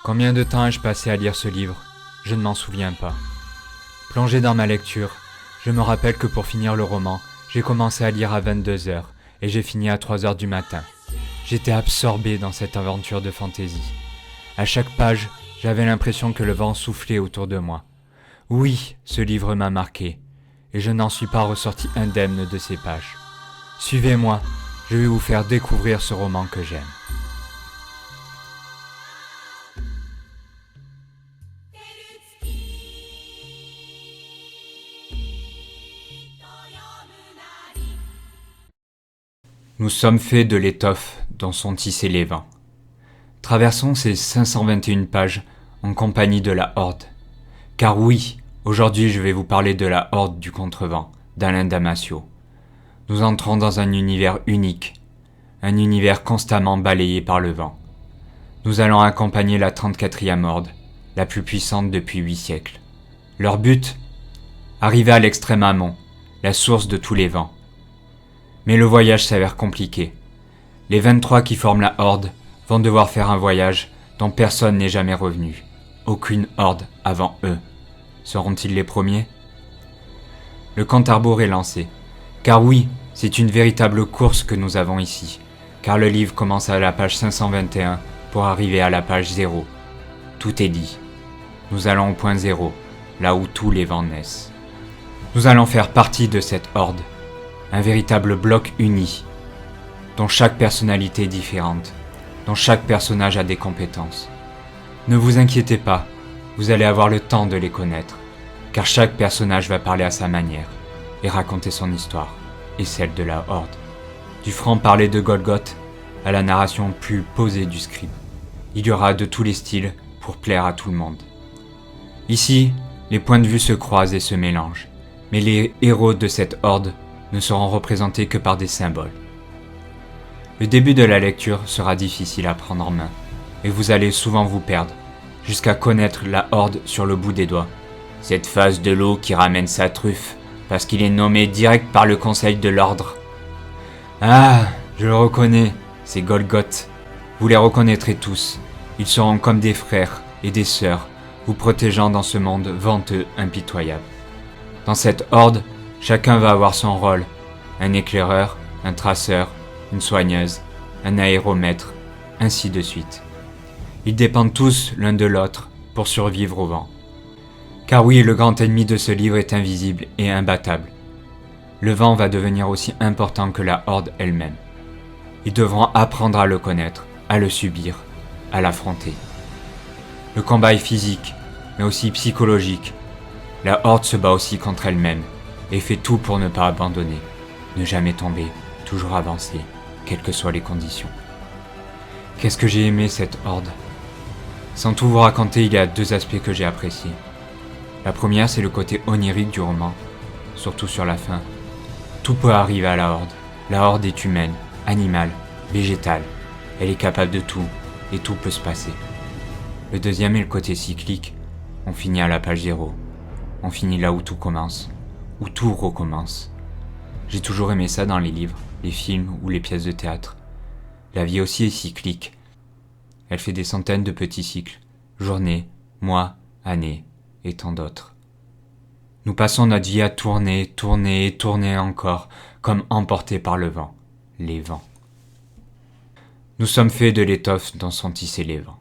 Combien de temps ai-je passé à lire ce livre? Je ne m'en souviens pas. Plongé dans ma lecture, je me rappelle que pour finir le roman, j'ai commencé à lire à 22 heures et j'ai fini à 3 heures du matin. J'étais absorbé dans cette aventure de fantaisie. À chaque page, j'avais l'impression que le vent soufflait autour de moi. Oui, ce livre m'a marqué, et je n'en suis pas ressorti indemne de ces pages. Suivez-moi, je vais vous faire découvrir ce roman que j'aime. Nous sommes faits de l'étoffe dont sont tissés les vents. Traversons ces 521 pages en compagnie de la Horde. Car oui, aujourd'hui je vais vous parler de la Horde du Contrevent, d'Alain Damasio. Nous entrons dans un univers unique, un univers constamment balayé par le vent. Nous allons accompagner la 34e Horde, la plus puissante depuis 8 siècles. Leur but? Arriver à l'extrême amont, la source de tous les vents. Mais le voyage s'avère compliqué. Les 23 qui forment la Horde vont devoir faire un voyage dont personne n'est jamais revenu. Aucune Horde avant eux. Seront-ils les premiers? Le compte à rebours est lancé. Car oui, c'est une véritable course que nous avons ici. Car le livre commence à la page 521 pour arriver à la page 0. Tout est dit. Nous allons au point 0, là où tous les vents naissent. Nous allons faire partie de cette Horde. Un véritable bloc uni, dont chaque personnalité est différente, dont chaque personnage a des compétences. Ne vous inquiétez pas, vous allez avoir le temps de les connaître, car chaque personnage va parler à sa manière, et raconter son histoire, et celle de la Horde. Du franc-parler de Golgoth à la narration plus posée du script. Il y aura de tous les styles pour plaire à tout le monde. Ici, les points de vue se croisent et se mélangent, mais les héros de cette Horde ne seront représentés que par des symboles. Le début de la lecture sera difficile à prendre en main, et vous allez souvent vous perdre, jusqu'à connaître la Horde sur le bout des doigts. Cette phase de l'eau qui ramène sa truffe, parce qu'il est nommé direct par le Conseil de l'Ordre. Ah, je le reconnais, c'est Golgoth. Vous les reconnaîtrez tous, ils seront comme des frères et des sœurs, vous protégeant dans ce monde venteux impitoyable. Dans cette Horde, chacun va avoir son rôle, un éclaireur, un traceur, une soigneuse, un aéromètre, ainsi de suite. Ils dépendent tous l'un de l'autre pour survivre au vent. Car oui, le grand ennemi de ce livre est invisible et imbattable. Le vent va devenir aussi important que la Horde elle-même. Ils devront apprendre à le connaître, à le subir, à l'affronter. Le combat est physique, mais aussi psychologique. La Horde se bat aussi contre elle-même, et fait tout pour ne pas abandonner, ne jamais tomber, toujours avancer, quelles que soient les conditions. Qu'est-ce que j'ai aimé cette Horde? Sans tout vous raconter, il y a 2 aspects que j'ai appréciés. La première, c'est le côté onirique du roman, surtout sur la fin. Tout peut arriver à la Horde. La Horde est humaine, animale, végétale. Elle est capable de tout, et tout peut se passer. Le deuxième est le côté cyclique. On finit à la page 0. On finit là où tout commence. Où tout recommence. J'ai toujours aimé ça dans les livres, les films ou les pièces de théâtre. La vie aussi est cyclique. Elle fait des centaines de petits cycles, journées, mois, années, et tant d'autres. Nous passons notre vie à tourner, tourner et tourner encore, comme emportés par le vent, les vents. Nous sommes faits de l'étoffe dont sont tissés les vents.